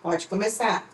Pode começar.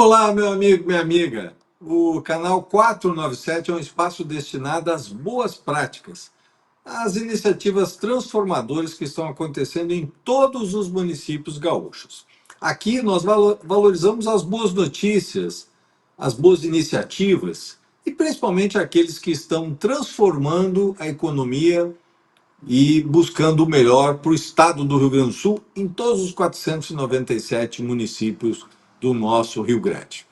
Olá, meu amigo, minha amiga. O canal 497 é um espaço destinado às boas práticas, às iniciativas transformadoras que estão acontecendo em todos os municípios gaúchos. Aqui nós valorizamos as boas notícias, as boas iniciativas e principalmente aqueles que estão transformando a economia e buscando o melhor para o estado do Rio Grande do Sul em todos os 497 municípios do nosso Rio Grande.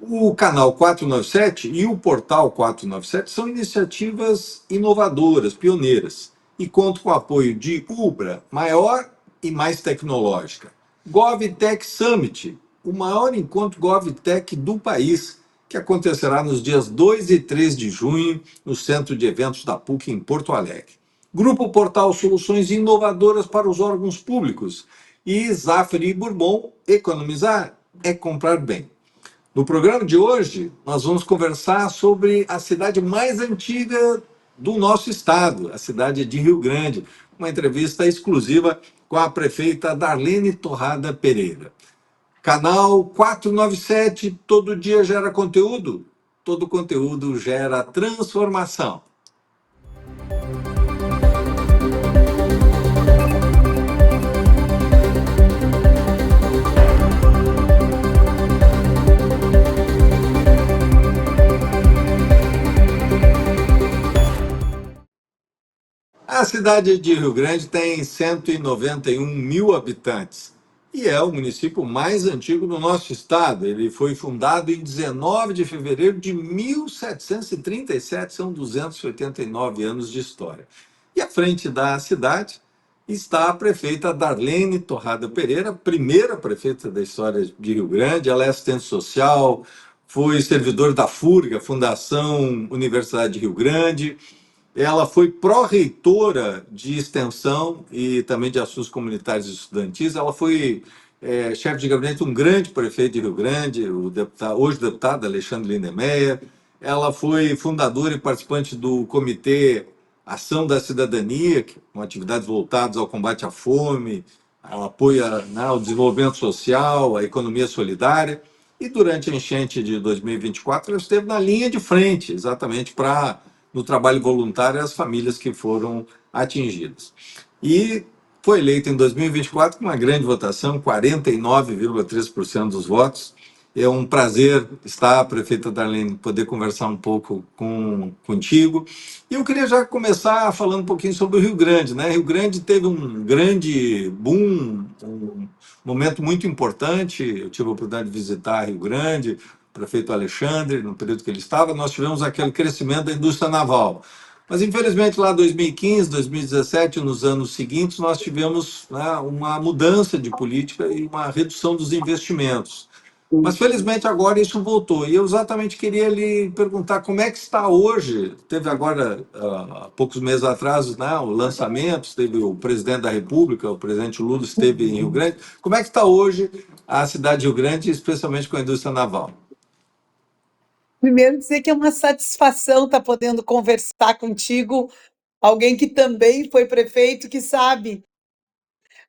O canal 497 e o portal 497 são iniciativas inovadoras, pioneiras, e contam com o apoio de UBRA, maior e mais tecnológica, GovTech Summit, o maior encontro GovTech do país, que acontecerá nos dias 2 e 3 de junho, no Centro de Eventos da PUC, em Porto Alegre. Grupo Portal Soluções Inovadoras para os Órgãos Públicos e Zafari Bourbon, economizar é comprar bem. No programa de hoje, nós vamos conversar sobre a cidade mais antiga do nosso estado, a cidade de Rio Grande. Uma entrevista exclusiva com a prefeita Darlene Torrada Pereira. Canal 497, todo dia gera conteúdo, todo conteúdo gera transformação. A cidade de Rio Grande tem 191 mil habitantes e é o município mais antigo do nosso estado. Ele foi fundado em 19 de fevereiro de 1737, são 289 anos de história. E à frente da cidade está a prefeita Darlene Torrada Pereira, primeira prefeita da história de Rio Grande. Ela é assistente social, foi servidora da FURG, a Fundação Universidade de Rio Grande. Ela foi pró-reitora de extensão e também de assuntos comunitários e estudantis. Ela foi chefe de gabinete de um grande prefeito de Rio Grande, o deputado, hoje deputado Alexandre Lindemeyer. Ela foi fundadora e participante do Comitê Ação da Cidadania, com atividades voltadas ao combate à fome, ao apoio ao desenvolvimento social, à economia solidária. E durante a enchente de 2024, ela esteve na linha de frente, exatamente para no trabalho voluntário às famílias que foram atingidas. E foi eleita em 2024 com uma grande votação, 49,3% dos votos. É um prazer estar, prefeita Darlene, poder conversar um pouco contigo. E eu queria já começar falando um pouquinho sobre o Rio Grande, né? Rio Grande teve um grande boom, um momento muito importante. Eu tive a oportunidade de visitar Rio Grande, prefeito Alexandre, no período que ele estava, nós tivemos aquele crescimento da indústria naval. Mas, infelizmente, lá em 2015, 2017, nos anos seguintes, nós tivemos, né, uma mudança de política e uma redução dos investimentos. Mas felizmente agora isso voltou. E eu exatamente queria lhe perguntar como é que está hoje. Teve agora, há poucos meses atrás, né, o lançamento, teve o presidente da República, o presidente Lula esteve em Rio Grande. Como é que está hoje a cidade de Rio Grande, especialmente com a indústria naval? Primeiro, dizer que é uma satisfação estar podendo conversar contigo, alguém que também foi prefeito, que sabe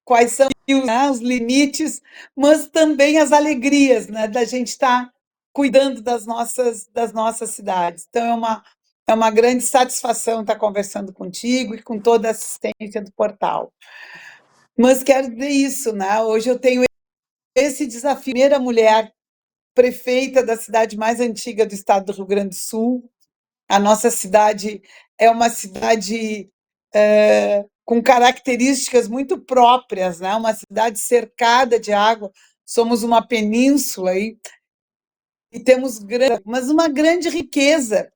quais são, né, os limites, mas também as alegrias, né, da gente estar cuidando das nossas cidades. Então, é uma grande satisfação estar conversando contigo e com toda a assistência do portal. Mas quero dizer isso, né? Hoje eu tenho esse desafio, primeira mulher prefeita da cidade mais antiga do estado do Rio Grande do Sul. A nossa cidade é uma cidade com características muito próprias, né? Uma cidade cercada de água. Somos uma península aí, e temos mas uma grande riqueza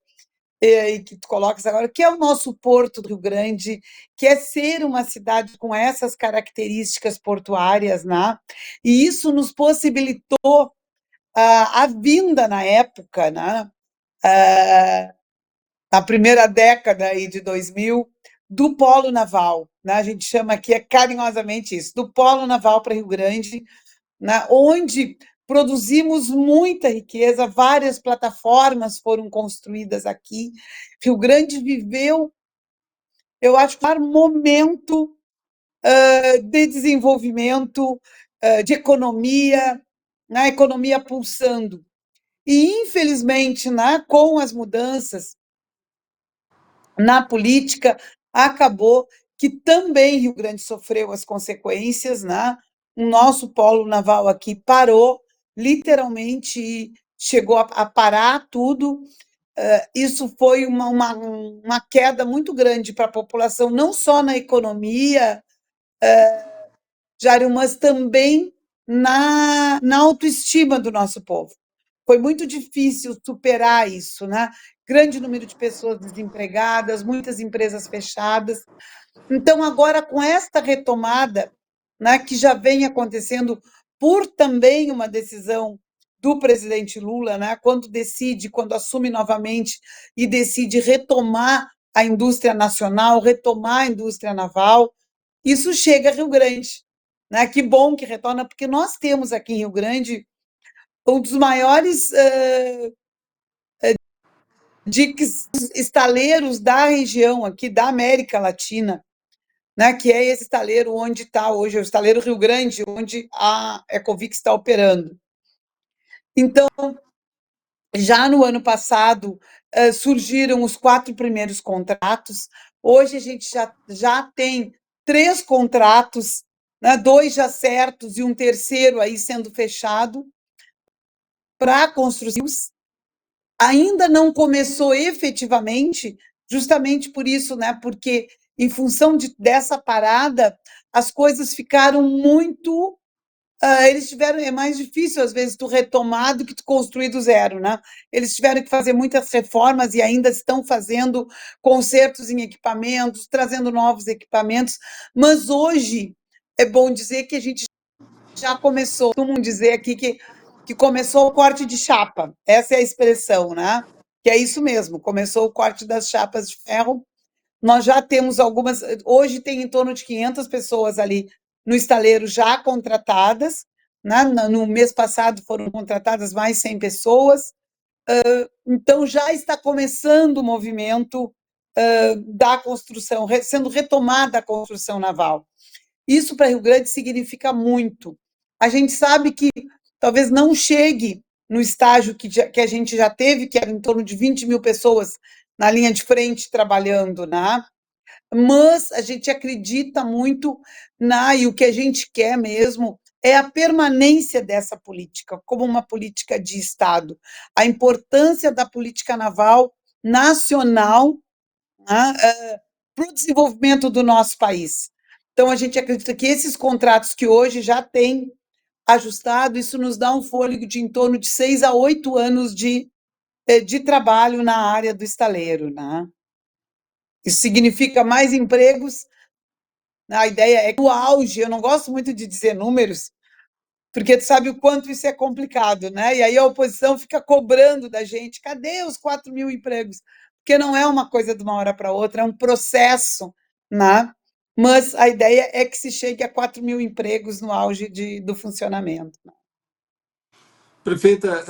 e que tu colocas agora, que é o nosso Porto do Rio Grande, que é ser uma cidade com essas características portuárias, né? E isso nos possibilitou a vinda na época, né? Na primeira década aí de 2000, do polo naval, né? A gente chama aqui carinhosamente isso, do polo naval para Rio Grande, né? Onde produzimos muita riqueza, várias plataformas foram construídas aqui. Rio Grande viveu, eu acho, um momento de desenvolvimento, de economia, né? Economia pulsando. E, infelizmente, né, com as mudanças na política, acabou que também Rio Grande sofreu as consequências, né? O nosso polo naval aqui parou, literalmente, e chegou a parar tudo. Isso foi uma queda muito grande para a população, não só na economia, Jário, mas também na autoestima do nosso povo. Foi muito difícil superar isso, né? Grande número de pessoas desempregadas, muitas empresas fechadas. Então, agora, com esta retomada, né, que já vem acontecendo por também uma decisão do presidente Lula, né, quando assume novamente e decide retomar a indústria nacional, retomar a indústria naval, isso chega a Rio Grande. Né? Que bom que retorna, porque nós temos aqui em Rio Grande um dos maiores diques estaleiros da região aqui, da América Latina, né, que é esse estaleiro onde está hoje, o estaleiro Rio Grande, onde a Ecovic está operando. Então, já no ano passado, surgiram os 4 primeiros contratos, hoje a gente já tem 3 contratos, né, 2 já certos e um terceiro aí sendo fechado para construção. Ainda não começou efetivamente, justamente por isso, né? Porque em função dessa parada, as coisas ficaram muito. Eles tiveram, é mais difícil, às vezes, tu retomar do que tu construir do zero, né? Eles tiveram que fazer muitas reformas e ainda estão fazendo consertos em equipamentos, trazendo novos equipamentos, mas hoje é bom dizer que a gente já começou, costumam dizer aqui que começou o corte de chapa, essa é a expressão, né? Que é isso mesmo, começou o corte das chapas de ferro. Nós já temos algumas, hoje tem em torno de 500 pessoas ali no estaleiro já contratadas, né? No mês passado foram contratadas mais 100 pessoas, então já está começando o movimento da construção, sendo retomada a construção naval. Isso para Rio Grande significa muito. A gente sabe que talvez não chegue no estágio que a gente já teve, que era em torno de 20 mil pessoas na linha de frente trabalhando, né? Mas a gente acredita muito e o que a gente quer mesmo é a permanência dessa política, como uma política de Estado. A importância da política naval nacional, né, para o desenvolvimento do nosso país. Então, a gente acredita que esses contratos que hoje já têm ajustado, isso nos dá um fôlego de em torno de 6 a 8 anos de trabalho na área do estaleiro. Né? Isso significa mais empregos. A ideia é que o auge, eu não gosto muito de dizer números, porque tu sabe o quanto isso é complicado, né? E aí a oposição fica cobrando da gente, cadê os 4 mil empregos? Porque não é uma coisa de uma hora para outra, é um processo, né? Mas a ideia é que se chegue a 4 mil empregos no auge do funcionamento. Prefeita,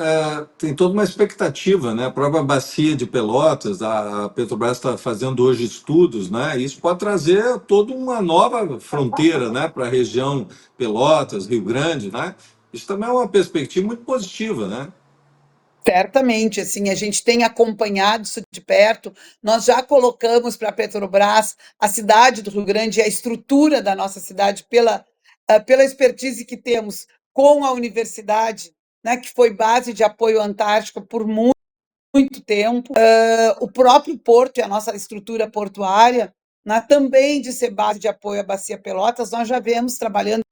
tem toda uma expectativa, né? A própria bacia de Pelotas, a Petrobras está fazendo hoje estudos, né? Isso pode trazer toda uma nova fronteira, né? Para a região Pelotas, Rio Grande, né? Isso também é uma perspectiva muito positiva, né? Certamente, assim, a gente tem acompanhado isso de perto. Nós já colocamos para a Petrobras a cidade do Rio Grande e a estrutura da nossa cidade pela expertise que temos com a universidade, né, que foi base de apoio antártico por muito tempo. O próprio porto e a nossa estrutura portuária, né, também de ser base de apoio à Bacia Pelotas, nós já vemos trabalhando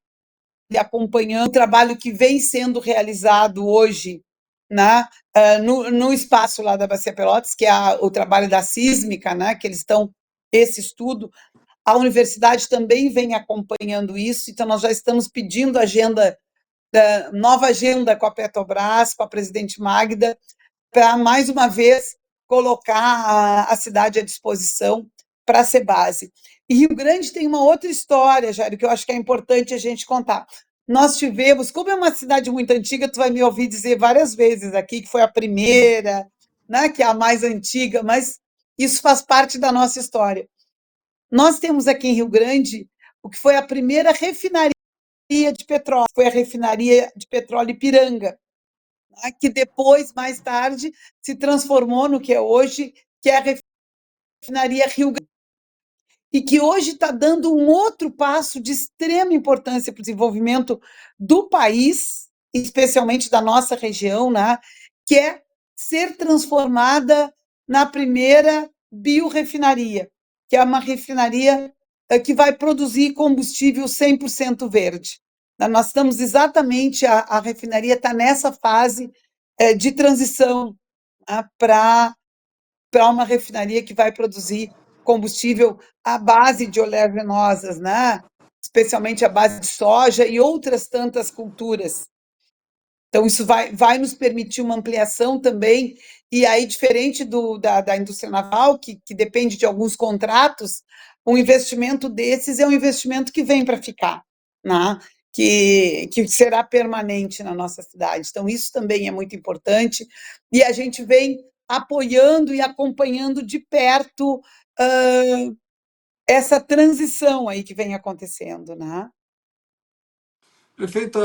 e acompanhando o trabalho que vem sendo realizado hoje, né, no espaço lá da Bacia Pelotas, que é o trabalho da sísmica, né, que eles estão, esse estudo, a universidade também vem acompanhando isso, então nós já estamos pedindo nova agenda com a Petrobras, com a presidente Magda, para, mais uma vez, colocar a cidade à disposição para ser base. E Rio Grande tem uma outra história, Jair, que eu acho que é importante a gente contar. Nós tivemos, como é uma cidade muito antiga, tu vai me ouvir dizer várias vezes aqui que foi a primeira, né, que é a mais antiga, mas isso faz parte da nossa história. Nós temos aqui em Rio Grande o que foi a primeira refinaria de petróleo, foi a refinaria de petróleo Ipiranga, que depois, mais tarde, se transformou no que é hoje, que é a refinaria Rio Grande, e que hoje está dando um outro passo de extrema importância para o desenvolvimento do país, especialmente da nossa região, né, que é ser transformada na primeira biorefinaria, que é uma refinaria que vai produzir combustível 100% verde. Nós estamos exatamente, a refinaria está nessa fase de transição, né, para uma refinaria que vai produzir combustível à base de oleaginosas, né? Especialmente à base de soja e outras tantas culturas. Então, isso vai nos permitir uma ampliação também, e aí, diferente da indústria naval, que depende de alguns contratos, um investimento desses é um investimento que vem para ficar, né? Que será permanente na nossa cidade. Então, isso também é muito importante, e a gente vem apoiando e acompanhando de perto essa transição aí que vem acontecendo, né? Prefeita,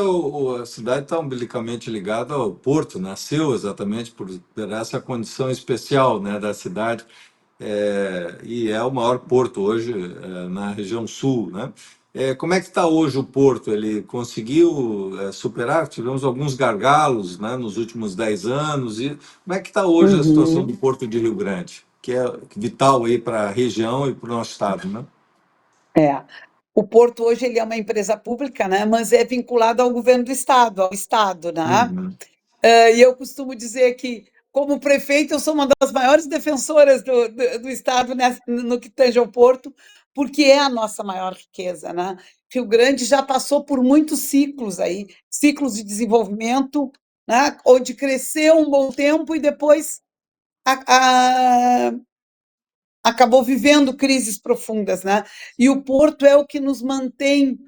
a cidade está umbilicalmente ligada ao porto, nasceu exatamente por essa condição especial, né, da cidade, e é o maior porto hoje na região sul, né? Como é que está hoje o porto? Ele conseguiu superar? Tivemos alguns gargalos, né, nos últimos 10 anos, e como é que está hoje a situação do Uhum. Porto de Rio Grande, que é vital aí para a região e para o nosso estado, né? É. O Porto hoje ele é uma empresa pública, né, mas é vinculado ao governo do estado, ao estado, né? Uhum. E eu costumo dizer que, como prefeita, eu sou uma das maiores defensoras do estado no que tange ao Porto, porque é a nossa maior riqueza, né? Rio Grande já passou por muitos ciclos aí, ciclos de desenvolvimento, né, onde cresceu um bom tempo e depois a, acabou vivendo crises profundas, né? E o Porto é o que nos mantém,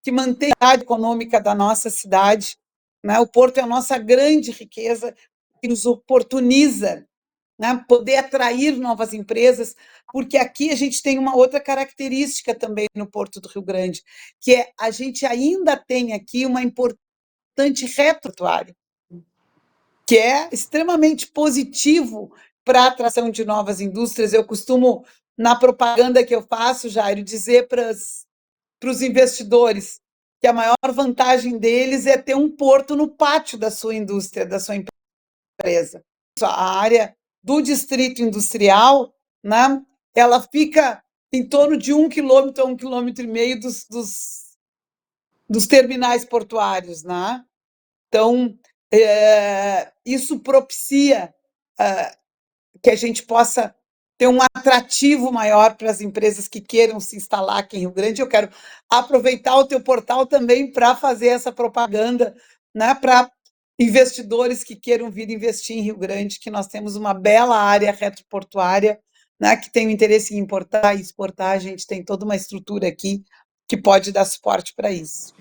que mantém a econômica da nossa cidade, né? O Porto é a nossa grande riqueza, que nos oportuniza, né, poder atrair novas empresas, porque aqui a gente tem uma outra característica também no Porto do Rio Grande, que é a gente ainda tem aqui uma importante retroatuária, que é extremamente positivo para a atração de novas indústrias. Eu costumo, na propaganda que eu faço, Jairo, dizer para os investidores que a maior vantagem deles é ter um porto no pátio da sua indústria, da sua empresa. A área do distrito industrial, né, ela fica em torno de 1 quilômetro a 1,5 quilômetro dos terminais portuários, né? Então, isso propicia que a gente possa ter um atrativo maior para as empresas que queiram se instalar aqui em Rio Grande. Eu quero aproveitar o teu portal também para fazer essa propaganda, né, para investidores que queiram vir investir em Rio Grande, que nós temos uma bela área retroportuária, né, que tem o interesse em importar e exportar. A gente tem toda uma estrutura aqui que pode dar suporte para isso.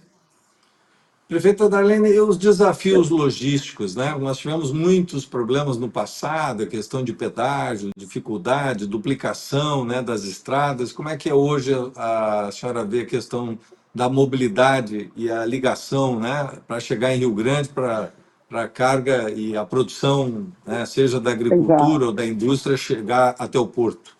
Prefeita Darlene, e os desafios logísticos, né? Nós tivemos muitos problemas no passado, a questão de pedágio, dificuldade, duplicação, né, das estradas. Como é que é hoje a senhora vê a questão da mobilidade e a ligação, né, para chegar em Rio Grande, para a carga e a produção, né, seja da agricultura ou da indústria, chegar até o porto?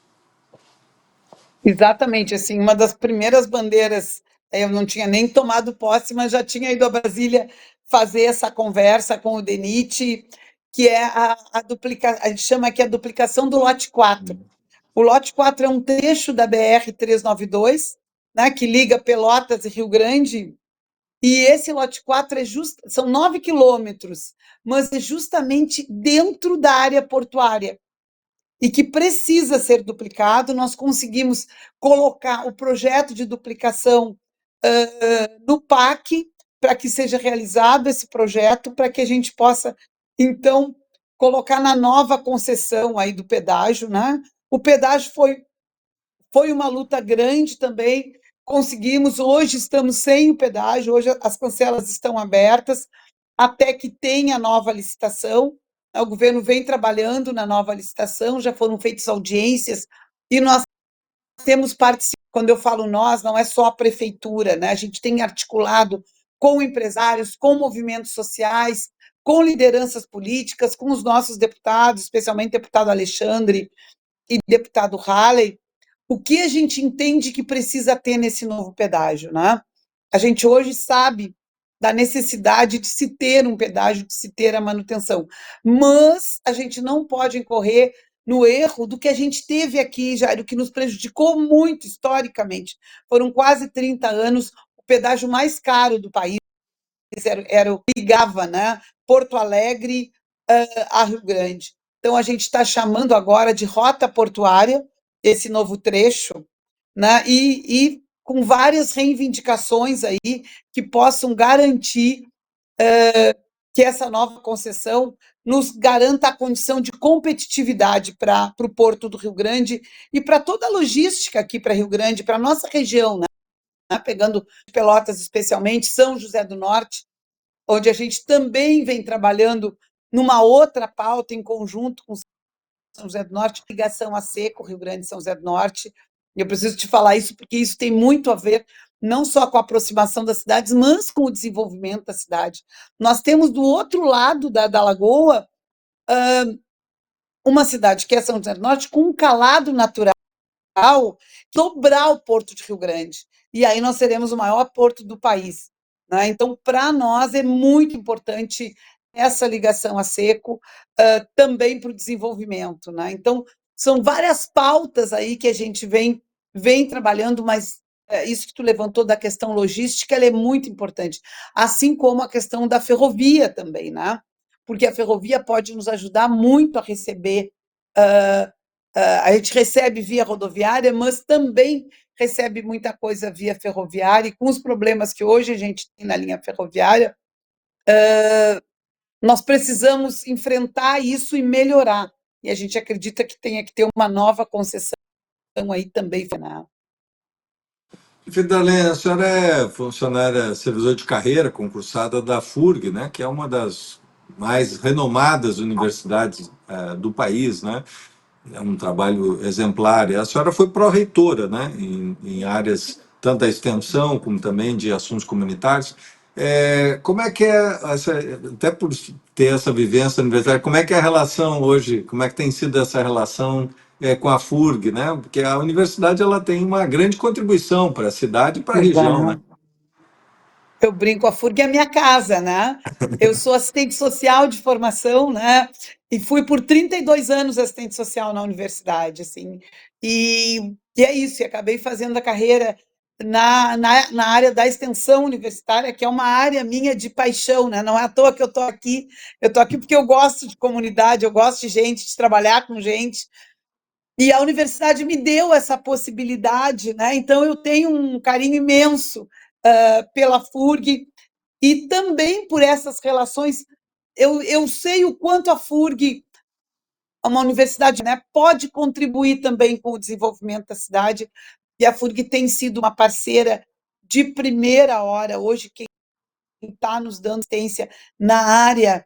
Exatamente, assim, uma das primeiras bandeiras, eu não tinha nem tomado posse, mas já tinha ido a Brasília fazer essa conversa com o DENIT, que é a gente chama aqui a duplicação do lote 4. O lote 4 é um trecho da BR-392, né, que liga Pelotas e Rio Grande, e esse lote 4 são 9 quilômetros, mas é justamente dentro da área portuária e que precisa ser duplicado. Nós conseguimos colocar o projeto de duplicação no PAC para que seja realizado esse projeto, para que a gente possa, então, colocar na nova concessão aí do pedágio, né? O pedágio foi uma luta grande também, conseguimos, hoje estamos sem o pedágio, hoje as cancelas estão abertas, até que tenha a nova licitação. O governo vem trabalhando na nova licitação, já foram feitas audiências, e nós temos participado. Quando eu falo nós, não é só a prefeitura, né? A gente tem articulado com empresários, com movimentos sociais, com lideranças políticas, com os nossos deputados, especialmente o deputado Alexandre e o deputado Halley, o que a gente entende que precisa ter nesse novo pedágio, né? A gente hoje sabe da necessidade de se ter um pedágio, de se ter a manutenção, mas a gente não pode incorrer no erro do que a gente teve aqui, Jair, o que nos prejudicou muito historicamente. Foram quase 30 anos, o pedágio mais caro do país era o que ligava, né, Porto Alegre a Rio Grande. Então, a gente está chamando agora de rota portuária esse novo trecho, né, e com várias reivindicações aí que possam garantir que essa nova concessão nos garanta a condição de competitividade para o Porto do Rio Grande e para toda a logística aqui para Rio Grande, para a nossa região, né? Pegando Pelotas especialmente, São José do Norte, onde a gente também vem trabalhando numa outra pauta em conjunto com São José do Norte, ligação a seco, Rio Grande e São José do Norte. E eu preciso te falar isso porque isso tem muito a ver não só com a aproximação das cidades, mas com o desenvolvimento da cidade. Nós temos do outro lado da lagoa uma cidade que é São José do Norte com um calado natural dobrar o Porto de Rio Grande. E aí nós seremos o maior porto do país, né? Então, para nós é muito importante essa ligação a seco, também para o desenvolvimento, né? Então, são várias pautas aí que a gente vem trabalhando, mas isso que tu levantou da questão logística, ela é muito importante, assim como a questão da ferrovia também, né? Porque a ferrovia pode nos ajudar muito a receber a gente recebe via rodoviária, mas também recebe muita coisa via ferroviária, e com os problemas que hoje a gente tem na linha ferroviária, nós precisamos enfrentar isso e melhorar. E a gente acredita que tenha que ter uma nova concessão aí também, final. Fidalena, a senhora é funcionária, servidora de carreira, concursada da FURG, né, que é uma das mais renomadas universidades do país, né? É um trabalho exemplar. E a senhora foi pró-reitora, né, em áreas tanto da extensão como também de assuntos comunitários. Como é que é, até por ter essa vivência universitária, como é que é a relação hoje, como é que tem sido essa relação com a FURG, né? Porque a universidade ela tem uma grande contribuição para a cidade e para a região, né? Eu brinco, a FURG é a minha casa, né? Eu sou assistente social de formação, né? E fui por 32 anos assistente social na universidade, assim. E é isso, e acabei fazendo a carreira na área da extensão universitária, que é uma área minha de paixão, né? Não é à toa que eu estou aqui porque eu gosto de comunidade, eu gosto de gente, de trabalhar com gente, E a universidade me deu essa possibilidade, né? Então eu tenho um carinho imenso pela FURG e também por essas relações. Eu sei o quanto a FURG, uma universidade, né, pode contribuir também com o desenvolvimento da cidade, e a FURG tem sido uma parceira de primeira hora. Hoje, quem está nos dando assistência na área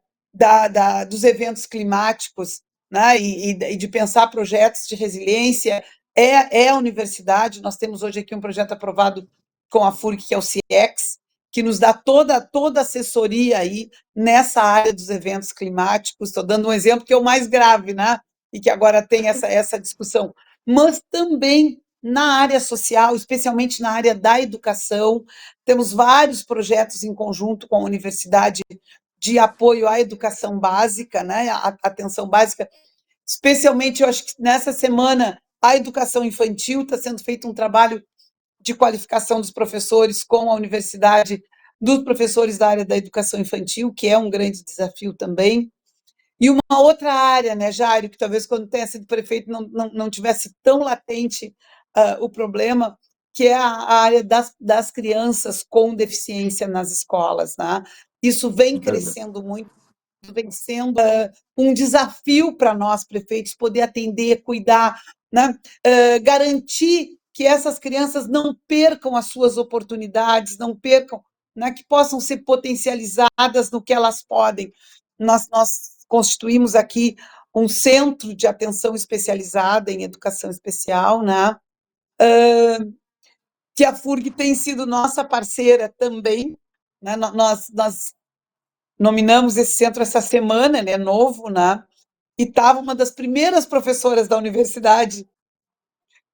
dos eventos climáticos, né, e de pensar projetos de resiliência é a universidade. Nós temos hoje aqui um projeto aprovado com a FURG, que é o CIEX, que nos dá toda a assessoria aí nessa área dos eventos climáticos. Estou dando um exemplo que é o mais grave, né? E que agora tem essa discussão. Mas também na área social, especialmente na área da educação, temos vários projetos em conjunto com a universidade de apoio à educação básica, né? A atenção básica. Especialmente, eu acho que nessa semana, a educação infantil está sendo feito um trabalho de qualificação dos professores com a universidade, dos professores da área da educação infantil, que é um grande desafio também. E uma outra área, né, Jário, que talvez quando tenha sido prefeito não tivesse tão latente o problema, que é a área das crianças com deficiência nas escolas, né? Isso vem crescendo muito, vem sendo um desafio para nós, prefeitos, poder atender, cuidar, né? Garantir que essas crianças não percam as suas oportunidades, não percam, né? Que possam ser potencializadas no que elas podem. Nós constituímos aqui um centro de atenção especializada em educação especial, né? Que a FURG tem sido nossa parceira também, né? Nós nominamos esse centro essa semana, ele é novo, né? E estava uma das primeiras professoras da universidade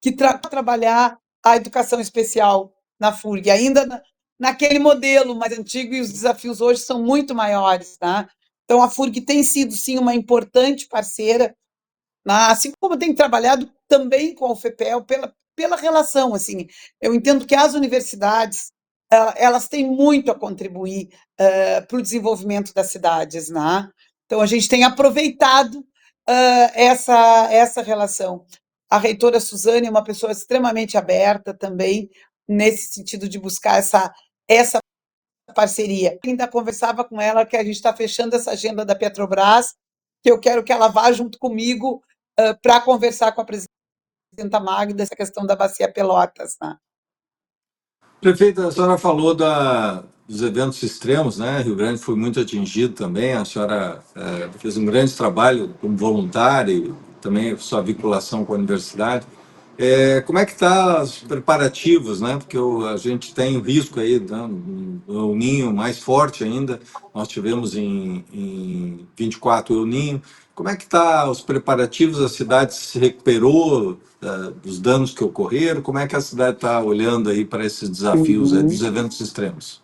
que trabalhar a educação especial na FURG, ainda naquele modelo mais antigo, e os desafios hoje são muito maiores, né? Então, a FURG tem sido, sim, uma importante parceira, né? Assim como tem trabalhado também com a UFPEL pela relação, assim. Eu entendo que as universidades, elas têm muito a contribuir para o desenvolvimento das cidades, né? Então, a gente tem aproveitado essa relação. A reitora Suzane é uma pessoa extremamente aberta também, nesse sentido de buscar essa parceria. Eu ainda conversava com ela que a gente está fechando essa agenda da Petrobras, que eu quero que ela vá junto comigo para conversar com a presidenta Magda essa questão da Bacia Pelotas, né? Prefeita, a senhora falou dos eventos extremos, né? Rio Grande foi muito atingido também. A senhora fez um grande trabalho como voluntária e também sua vinculação com a universidade. Como é que tá os preparativos, né? Porque a gente tem o risco aí, né? O Ninho mais forte ainda. Nós tivemos em 24 o El Ninho. Como é que tá os preparativos? A cidade se recuperou dos danos que ocorreram? Como é que a cidade está olhando aí para esses desafios dos eventos extremos?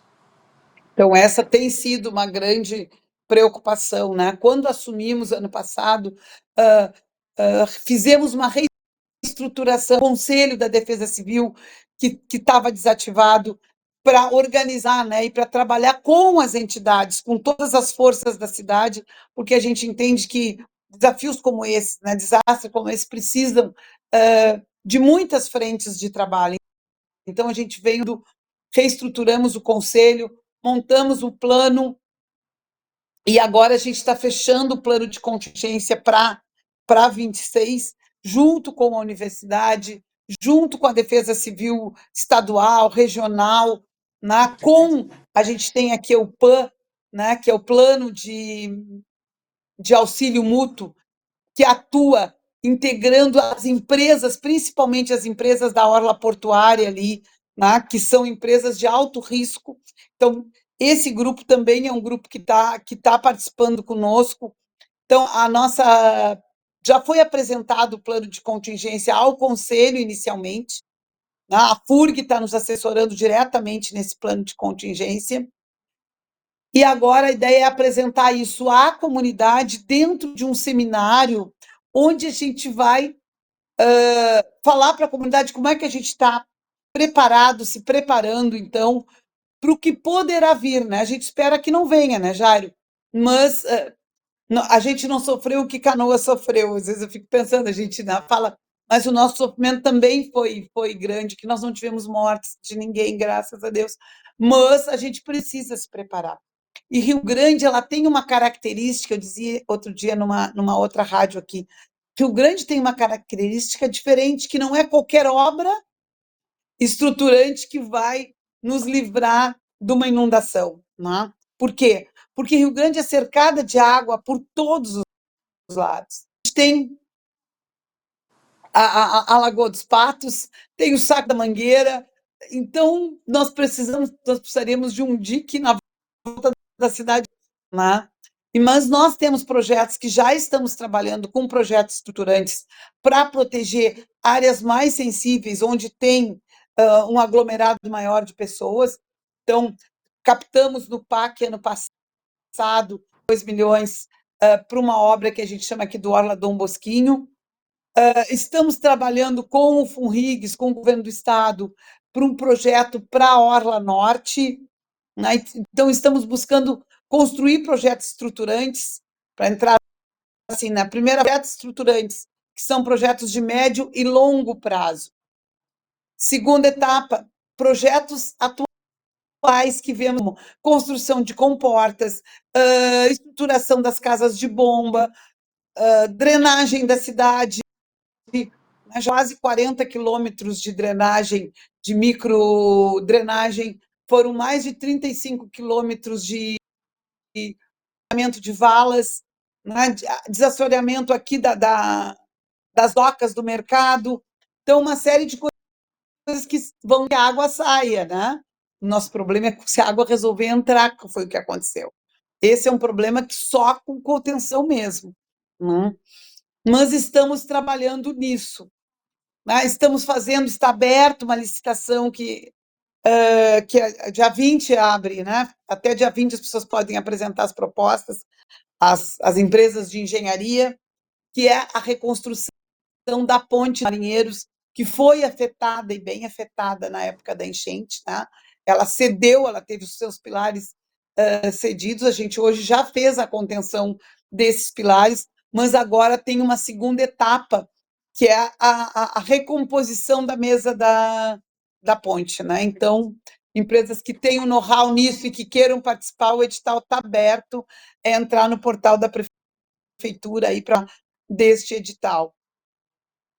Então, essa tem sido uma grande preocupação, né? Quando assumimos ano passado, fizemos uma reestruturação do Conselho da Defesa Civil, que estava desativado, para organizar, né, e para trabalhar com as entidades, com todas as forças da cidade, porque a gente entende que desafios como esse, né, desastres como esse, precisam de muitas frentes de trabalho. Então, a gente veio, reestruturamos o conselho, montamos o plano, e agora a gente está fechando o plano de contingência para 26, junto com a universidade, junto com a Defesa Civil estadual, regional, né? A gente tem aqui o PAN, né? Que é o Plano de Auxílio Mútuo, que atua integrando as empresas, principalmente as empresas da orla portuária ali, né, que são empresas de alto risco. Então, esse grupo também é um grupo que tá participando conosco. Então, já foi apresentado o plano de contingência ao Conselho inicialmente, né? A FURG está nos assessorando diretamente nesse plano de contingência, e agora a ideia é apresentar isso à comunidade dentro de um seminário, onde a gente vai falar para a comunidade como é que a gente está preparado, se preparando, então, para o que poderá vir, né? A gente espera que não venha, né, Jairo? Mas a gente não sofreu o que Canoa sofreu. Às vezes eu fico pensando, a gente fala mas o nosso sofrimento também foi grande, que nós não tivemos mortes de ninguém, graças a Deus, mas a gente precisa se preparar. E Rio Grande, ela tem uma característica, eu dizia outro dia numa outra rádio aqui, Rio Grande tem uma característica diferente, que não é qualquer obra estruturante que vai nos livrar de uma inundação, né? Por quê? Porque Rio Grande é cercada de água por todos os lados. Tem a Lagoa dos Patos, tem o Saco da Mangueira, então nós precisaríamos de um dique na volta da cidade, né? Mas nós temos projetos que já estamos trabalhando com projetos estruturantes para proteger áreas mais sensíveis, onde tem um aglomerado maior de pessoas. Então, captamos no PAC ano passado 2 milhões para uma obra que a gente chama aqui do Orla Dom Bosquinho. Estamos trabalhando com o FUNRIGS, com o governo do estado, para um projeto para a Orla Norte, né? Então, estamos buscando construir projetos estruturantes para entrar assim, na primeira, projetos estruturantes, que são projetos de médio e longo prazo. Segunda etapa, projetos atuais que vemos como construção de comportas, estruturação das casas de bomba, drenagem da cidade, quase 40 quilômetros de drenagem, de microdrenagem, foram mais de 35 quilômetros de de valas, né, desassoreamento aqui das docas do mercado. Então, uma série de coisas que vão que a água saia, né? O nosso problema é se a água resolver entrar, que foi o que aconteceu. Esse é um problema que só com contenção mesmo, né? Mas estamos trabalhando nisso, né? Estamos fazendo, está aberto uma licitação que dia 20 abre, né? Até dia 20 as pessoas podem apresentar as propostas, as empresas de engenharia, que é a reconstrução da ponte Marinheiros, que foi afetada e bem afetada na época da enchente, tá? Ela cedeu, ela teve os seus pilares cedidos, a gente hoje já fez a contenção desses pilares, mas agora tem uma segunda etapa, que é a recomposição da mesa da ponte, né? Então, empresas que tenham know-how nisso e que queiram participar, o edital está aberto, é entrar no portal da prefeitura aí para deste edital.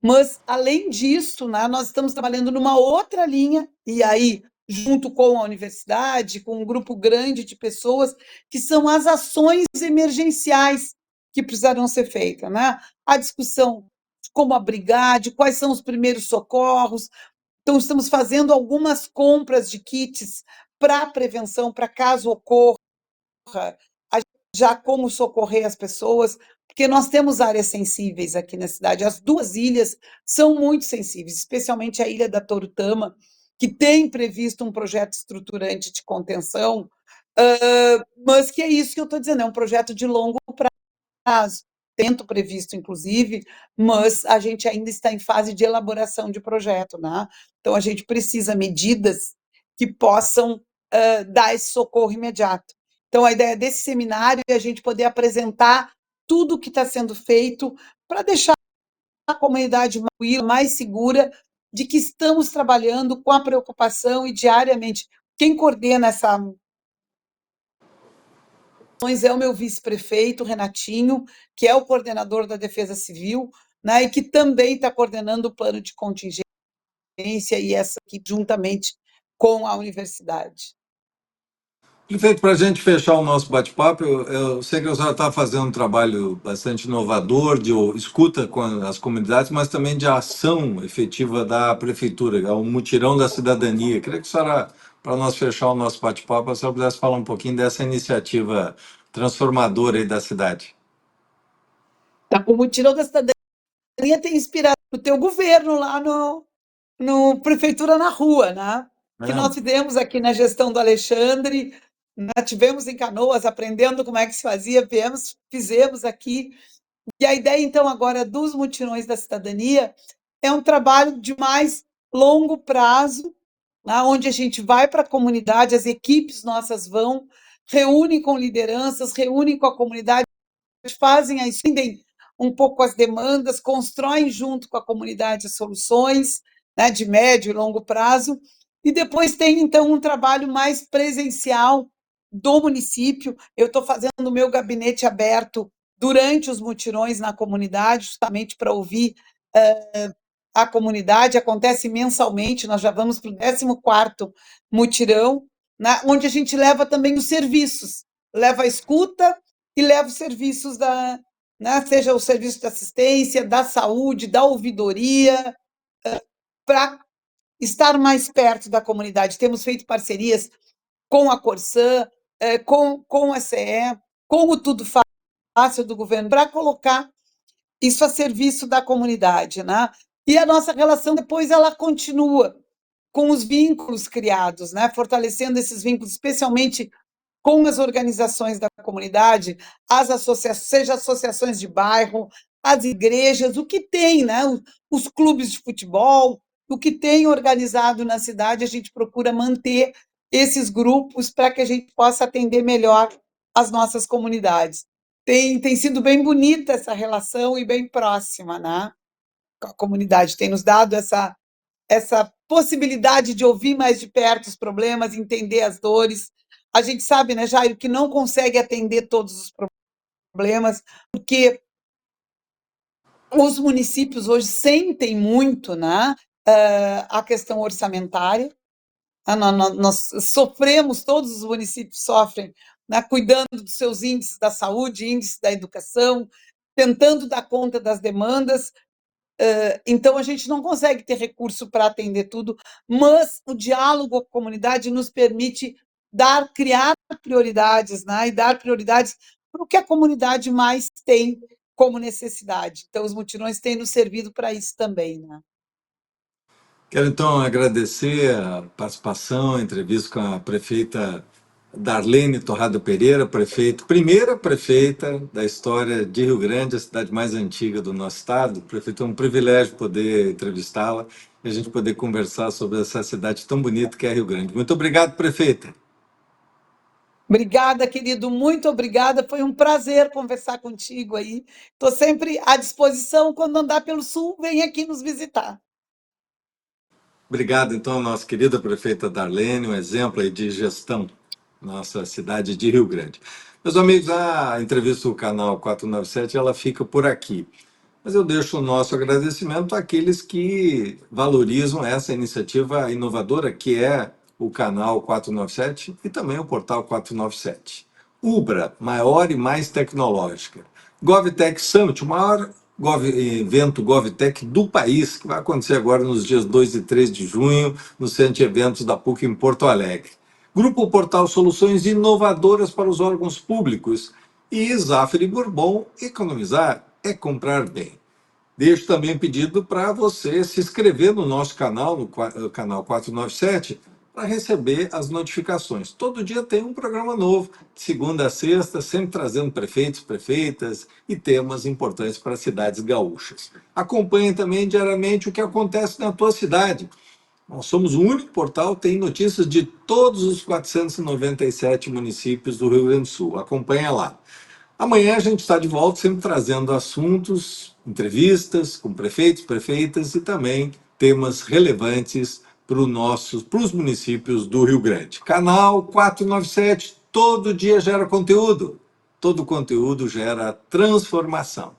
Mas, além disso, né, nós estamos trabalhando numa outra linha, e aí, junto com a universidade, com um grupo grande de pessoas, que são as ações emergenciais que precisarão ser feitas, né? A discussão de como abrigar, de quais são os primeiros socorros. Então, estamos fazendo algumas compras de kits para prevenção, para caso ocorra, já como socorrer as pessoas, porque nós temos áreas sensíveis aqui na cidade. As duas ilhas são muito sensíveis, especialmente a ilha da Torutama, que tem previsto um projeto estruturante de contenção, mas que é isso que eu estou dizendo, é um projeto de longo prazo, tento previsto, inclusive, mas a gente ainda está em fase de elaboração de projeto, né? Então, a gente precisa de medidas que possam dar esse socorro imediato. Então, a ideia desse seminário é a gente poder apresentar tudo o que está sendo feito para deixar a comunidade mais segura de que estamos trabalhando com a preocupação e diariamente. Quem coordena essa é o meu vice-prefeito, Renatinho, que é o coordenador da Defesa Civil, né, e que também está coordenando o plano de contingência e essa equipe juntamente com a universidade. Perfeito, para a gente fechar o nosso bate-papo, eu sei que a senhora está fazendo um trabalho bastante inovador, de escuta com as comunidades, mas também de ação efetiva da prefeitura, é o mutirão da cidadania. Queria que a senhora, para nós fechar o nosso bate-papo, a senhora pudesse falar um pouquinho dessa iniciativa transformadora aí da cidade. Tá, o mutirão da cidadania tem inspirado o teu governo lá no Prefeitura na Rua, né? Que nós fizemos aqui na gestão do Alexandre, né? Tivemos em Canoas aprendendo como é que se fazia, fizemos aqui. E a ideia, então, agora dos mutirões da cidadania é um trabalho de mais longo prazo, né? Onde a gente vai para a comunidade, as equipes nossas vão, reúnem com lideranças, reúnem com a comunidade, fazem a um pouco as demandas, constroem junto com a comunidade soluções, né, de médio e longo prazo, e depois tem, então, um trabalho mais presencial do município. Eu estou fazendo o meu gabinete aberto durante os mutirões na comunidade, justamente para ouvir a comunidade. Acontece mensalmente, nós já vamos para o 14º mutirão, né, onde a gente leva também os serviços, leva a escuta e leva os serviços né, seja o serviço de assistência, da saúde, da ouvidoria, para estar mais perto da comunidade. Temos feito parcerias com a Corsã, com a CE, com o Tudo Fácil do governo, para colocar isso a serviço da comunidade, né? E a nossa relação depois ela continua com os vínculos criados, né? Fortalecendo esses vínculos, especialmente com as organizações da comunidade, as associações, seja associações de bairro, as igrejas, o que tem, né? Os clubes de futebol, o que tem organizado na cidade, a gente procura manter esses grupos para que a gente possa atender melhor as nossas comunidades. Tem sido bem bonita essa relação e bem próxima, né? Com a comunidade, tem nos dado essa possibilidade de ouvir mais de perto os problemas, entender as dores. A gente sabe, né, Jairo, que não consegue atender todos os problemas, porque os municípios hoje sentem muito, né, a questão orçamentária. Nós sofremos, todos os municípios sofrem, né, cuidando dos seus índices da saúde, índices da educação, tentando dar conta das demandas. Então, a gente não consegue ter recurso para atender tudo, mas o diálogo com a comunidade nos permite criar prioridades, né? E dar prioridades para o que a comunidade mais tem como necessidade. Então, os mutirões têm nos servido para isso também, né? Quero então agradecer a participação, a entrevista com a prefeita Darlene Torrado Pereira, primeira prefeita da história de Rio Grande, a cidade mais antiga do nosso estado. Prefeito, é um privilégio poder entrevistá-la e a gente poder conversar sobre essa cidade tão bonita que é Rio Grande. Muito obrigado, prefeita. Obrigada, querido, muito obrigada. Foi um prazer conversar contigo aí. Estou sempre à disposição. Quando andar pelo Sul, vem aqui nos visitar. Obrigado, então, nossa querida prefeita Darlene, um exemplo aí de gestão, nossa cidade de Rio Grande. Meus amigos, a entrevista do canal 497, ela fica por aqui. Mas eu deixo o nosso agradecimento àqueles que valorizam essa iniciativa inovadora que é o canal 497 e também o portal 497. Ubra, maior e mais tecnológica. GovTech Summit, o maior evento GovTech do país, que vai acontecer agora nos dias 2 e 3 de junho, no Centro de Eventos da PUC em Porto Alegre. Grupo Portal Soluções Inovadoras para os Órgãos Públicos. E Zafari Bourbon, economizar é comprar bem. Deixo também um pedido para você se inscrever no nosso canal, no canal 497, para receber as notificações. Todo dia tem um programa novo, de segunda a sexta, sempre trazendo prefeitos, prefeitas e temas importantes para as cidades gaúchas. Acompanhe também diariamente o que acontece na tua cidade. Nós somos o único portal que tem notícias de todos os 497 municípios do Rio Grande do Sul. Acompanha lá. Amanhã a gente está de volta, sempre trazendo assuntos, entrevistas com prefeitos, prefeitas e também temas relevantes para os municípios do Rio Grande. Canal 497, todo dia gera conteúdo. Todo conteúdo gera transformação.